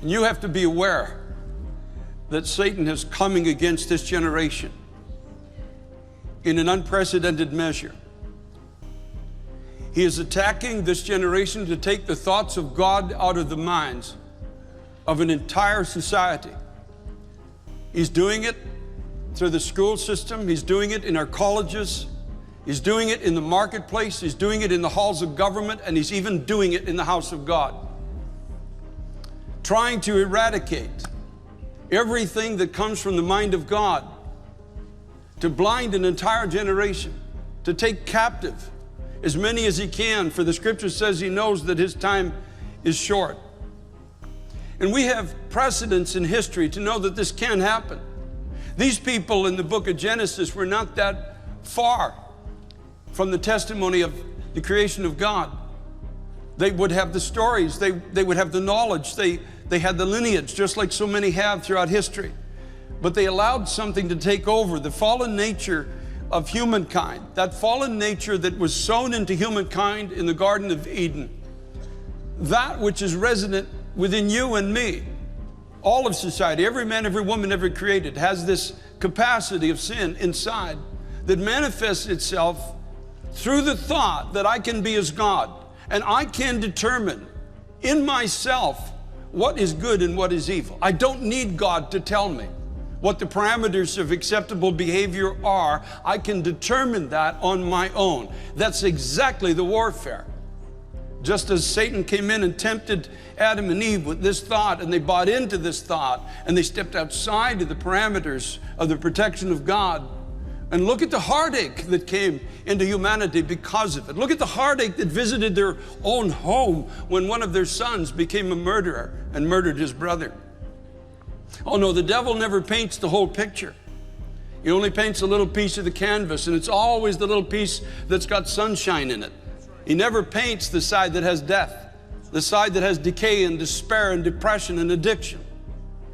And you have to be aware that Satan is coming against this generation in an unprecedented measure. He is attacking this generation to take the thoughts of God out of the minds of an entire society. He's doing it through the school system. He's doing it in our colleges. He's doing it in the marketplace. He's doing it in the halls of government, and he's even doing it in the house of God. Trying to eradicate everything that comes from the mind of God, to blind an entire generation, to take captive as many as he can, for the scripture says he knows that his time is short. And we have precedents in history to know that this can happen. These people in the book of Genesis were not that far from the testimony of the creation of God. They would have the stories, they would have the knowledge, they had the lineage, just like so many have throughout history. But they allowed something to take over, the fallen nature of humankind, that fallen nature that was sown into humankind in the Garden of Eden, that which is resident within you and me. All of society, every man, every woman ever created has this capacity of sin inside that manifests itself through the thought that I can be as God, and I can determine in myself what is good and what is evil. I don't need God to tell me what the parameters of acceptable behavior are. I can determine that on my own. That's exactly the warfare. Just as Satan came in and tempted Adam and Eve with this thought, and they bought into this thought, and they stepped outside of the parameters of the protection of God. And look at the heartache that came into humanity because of it. Look at the heartache that visited their own home when one of their sons became a murderer and murdered his brother. Oh no, the devil never paints the whole picture. He only paints a little piece of the canvas, and it's always the little piece that's got sunshine in it. He never paints the side that has death, the side that has decay and despair and depression and addiction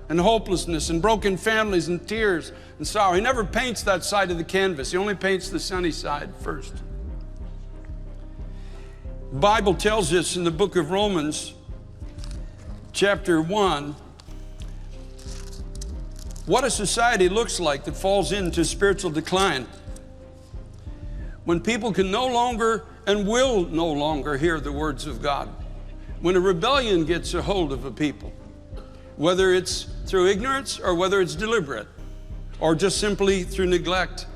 and hopelessness and broken families and tears and sorrow. He never paints that side of the canvas. He only paints the sunny side first. The Bible tells us in the book of Romans, chapter 1, what a society looks like that falls into spiritual decline. When people can no longer and will no longer hear the words of God. When a rebellion gets a hold of a people, whether it's through ignorance or whether it's deliberate or just simply through neglect.